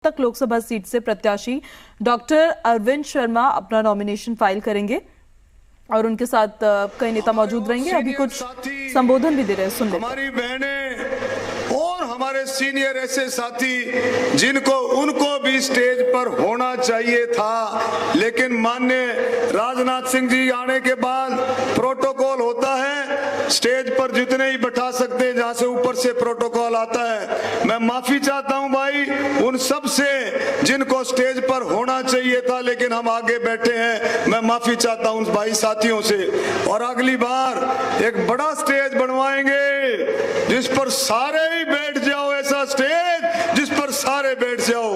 तक लोकसभा सीट से प्रत्याशी डॉक्टर अरविंद शर्मा अपना नॉमिनेशन फाइल करेंगे और उनके साथ कई नेता मौजूद रहेंगे। अभी कुछ संबोधन भी दे रहे हैं, सुन लेते हैं। हमारी बहनें और हमारे सीनियर ऐसे साथी जिनको उनको भी स्टेज पर होना चाहिए था, लेकिन माननीय राजनाथ सिंह जी आने के बाद प्रोटोकॉल होता है, स्टेज पर जितने ही बैठा सकते हैं, जहां से ऊपर से प्रोटोकॉल आता है। मैं माफी चाहता हूं भाई उन सब से जिनको स्टेज पर होना चाहिए था लेकिन हम आगे बैठे हैं। मैं माफी चाहता हूं उन भाई साथियों से, और अगली बार एक बड़ा स्टेज बनवाएंगे जिस पर सारे ही बैठ जाओ, ऐसा स्टेज जिस पर सारे बैठ जाओ।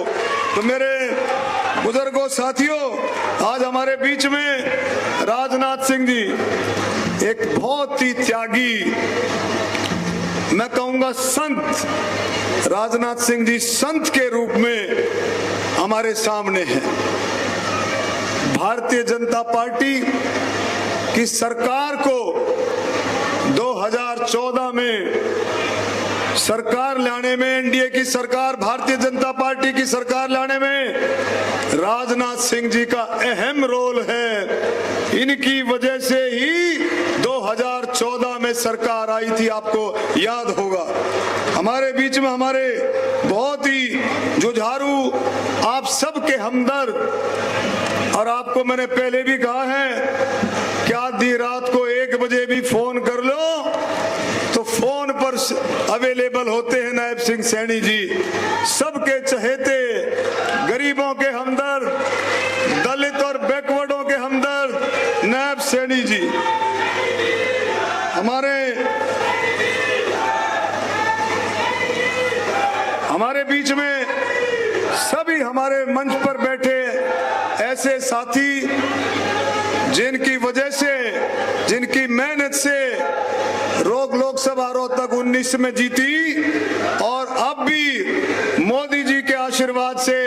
तो मेरे बुजुर्गों साथियों, आज हमारे बीच में राजनाथ सिंह जी एक बहुत ही त्यागी, मैं कहूंगा संत, राजनाथ सिंह जी संत के रूप में हमारे सामने हैं। भारतीय जनता पार्टी की सरकार को 2014 में सरकार लाने में, एनडीए की सरकार, भारतीय जनता पार्टी की सरकार लाने में राजनाथ सिंह जी का अहम रोल है। इनकी वजह से ही 2014 में सरकार आई थी, आपको याद होगा। हमारे बीच में हमारे बहुत ही जुझारू, आप सबके हमदर्द, और आपको मैंने पहले भी कहा है कि आधी रात को 1 बजे भी फोन कर लो तो फोन पर अवेलेबल होते हैं नायब सिंह सैनी जी, सबके चहेते, गरीबों के हमदर्द, दलित और बैकवर्डों के हमदर्द नायब सैनी जी। हमारे बीच में सभी हमारे मंच पर बैठे ऐसे साथी जिनकी वजह से, जिनकी मेहनत से लोकसभा रोहतक 19 में जीती, और अब भी मोदी जी के आशीर्वाद से,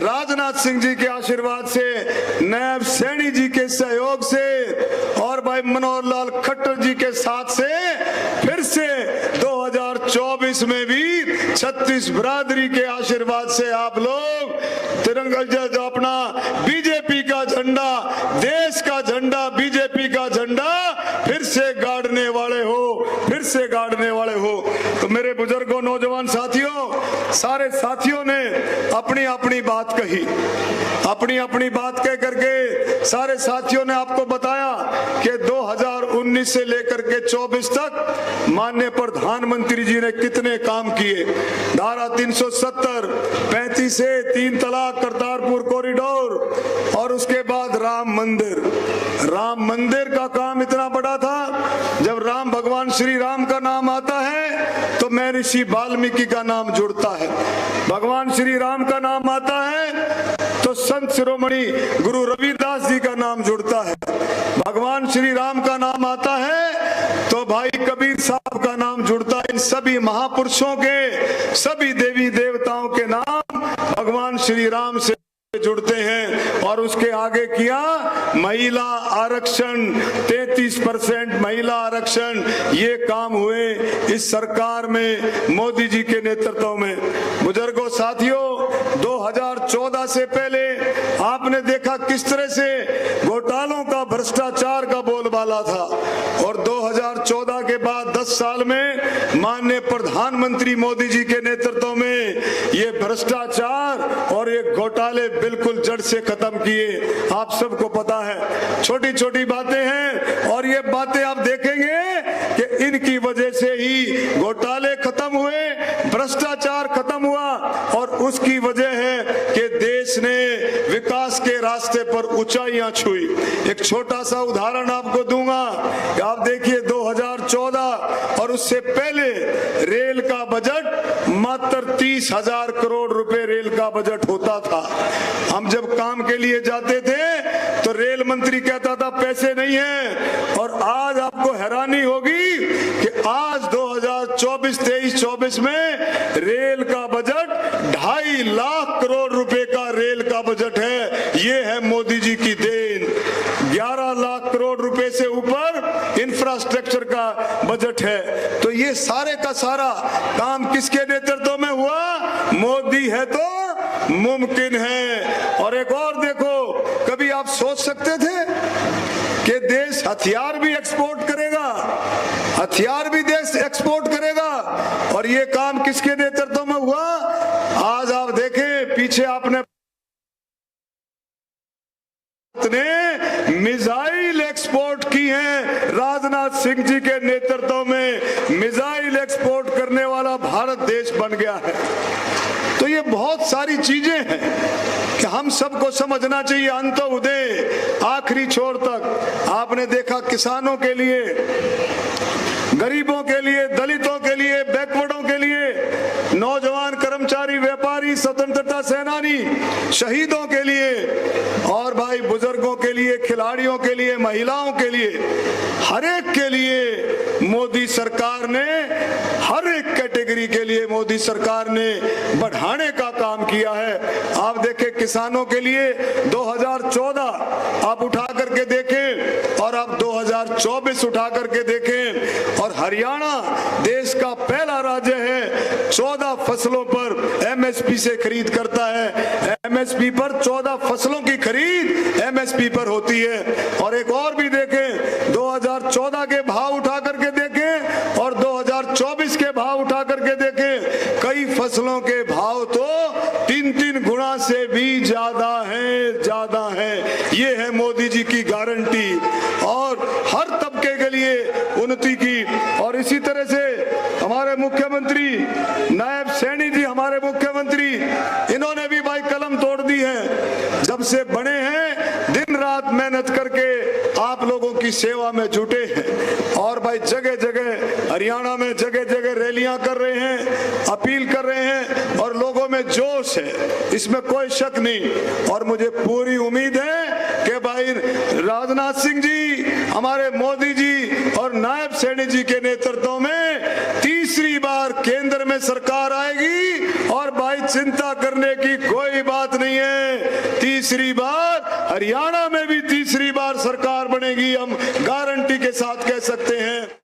राजनाथ सिंह जी के आशीर्वाद से, नायब सैनी जी के सहयोग से और भाई मनोहर लाल खट्टर जी के साथ से फिर से 2024 में भी 36 बिरादरी के आशीर्वाद से आप लोग तिरंगा, जो अपना बीजेपी का झंडा, देश का झंडा, बीजेपी का झंडा फिर से गाड़ने वाले हो, फिर से गाड़ने वाले हो। तो मेरे बुजुर्गों, नौजवान साथियों, सारे साथियों ने अपनी अपनी बात कही, अपनी अपनी बात कह करके सारे साथियों ने आपको बताया कि 2019 से लेकर के 24 तक माननीय प्रधानमंत्री जी ने कितने काम किए। धारा 370, 35 से 3 तलाक, करतारपुर कॉरिडोर, और उसके बाद राम मंदिर। राम मंदिर का काम इतना बड़ा था, जब राम, भगवान श्री राम का नाम आता है तो महर्षि वाल्मीकि का नाम जुड़ता है, भगवान श्री राम का नाम आता है तो संत शिरोमणि गुरु रविदास जी का नाम जुड़ता है, भगवान श्री राम का नाम आता है तो भाई कबीर साहब का नाम जुड़ता है। इन सभी महापुरुषों के, सभी देवी देवताओं के नाम भगवान श्री राम से जुड़ते हैं। और उसके आगे किया महिला आरक्षण, 33% महिला आरक्षण, ये काम हुए इस सरकार में, मोदी जी के नेतृत्व में। बुजुर्गों साथियों, 2014 से पहले आपने देखा किस तरह से घोटालों का, भ्रष्टाचार का बोलबाला था, और 2014 के बाद 10 साल में माननीय प्रधानमंत्री मोदी जी के नेतृत्व में ये भ्रष्टाचार और ये घोटाले बिल्कुल जड़ से खत्म किए। आप सबको पता है, छोटी छोटी बातें हैं और ये बातें आप देखेंगे कि इनकी वजह से ही घोटाले खत्म हुए, भ्रष्टाचार खत्म हुआ, और उसकी वजह है कि देश ने विकास के रास्ते पर ऊंचाइयां छुई। एक छोटा सा उदाहरण आपको दूंगा कि आप देखिए 2014 और उससे पहले रेल का बजट मात्र 30,000 करोड़ रुपए रेल का बजट होता था। हम जब काम के लिए जाते थे तो रेल मंत्री कहता था पैसे नहीं है, और आज आपको हैरानी होगी कि आज 2024 में रेल का बजट 2.5 लाख करोड़ रुपए का रेल का बजट है। ये है मोदी जी की देन। 11 लाख करोड़ रुपए से ऊपर इंफ्रास्ट्रक्चर का बजट है। तो ये सारे का सारा काम किसके नेतृत्व में हुआ? मोदी है तो मुमकिन है। और एक और देखो, कभी आप सोच सकते थे कि देश हथियार भी एक्सपोर्ट करेगा, हथियार भी देश एक्सपोर्ट करेगा? और ये काम किसके नेतृत्व में हुआ? आज आप देखें, पीछे आपने मिसाइल एक्सपोर्ट की है, राजनाथ सिंह जी के नेतृत्व में मिसाइल एक्सपोर्ट करने वाला भारत देश बन गया है। तो ये बहुत सारी चीजें हैं कि हम सबको समझना चाहिए। अंतोदय आखिरी छोर तक आपने देखा, किसानों के लिए, गरीबों के लिए, दलितों के लिए, बैकवर्डों के लिए, नौजवान, कर्मचारी, व्यापारी, स्वतंत्रता सेनानी, शहीदों के लिए, और भाई बुजुर्गों के लिए, खिलाड़ियों के लिए, महिलाओं के लिए, हर एक के लिए मोदी सरकार ने, हर एक कैटेगरी के लिए मोदी सरकार ने बढ़ाने का काम किया है। आप देखें, किसानों के लिए 2014 आप उठा करके देखें और आप 2024 उठा करके देखें, और हरियाणा देश का पहला राज्य है 14 फसलों पर एमएसपी से खरीद करता है। एमएसपी पर 14 फसलों की खरीद एमएसपी पर होती है। और एक और भी देखें, 2014 के भाव उठा करके देखें और 2024 के भाव उठा करके देखें, कई फसलों के भाव तो 3-3 गुना से भी ज्यादा है। ये है मोदी जी की गारंटी, और हर तबके के लिए उन्नति की। और इसी तरह से हमारे मुख्यमंत्री नायब सैनी जी, हमारे मुख्यमंत्री, इन्होंने भी भाई कलम तोड़ दी है। जब से बने हैं, दिन रात मेहनत करके आप लोगों की सेवा में जुटे हैं। और भाई जगह जगह हरियाणा में जगह जगह रैलियां कर रहे हैं, अपील कर रहे हैं, और लोगों में जोश है, इसमें कोई शक नहीं। और मुझे पूरी उम्मीद है कि भाई राजनाथ सिंह जी, हमारे मोदी जी और नायब सैनी जी के नेतृत्व में तीसरी बार केंद्र में सरकार आएगी। और भाई चिंता करने की कोई बात नहीं है, तीसरी बार हरियाणा में भी तीसरी बार सरकार बनेगी, हम गारंटी के साथ कह सकते हैं।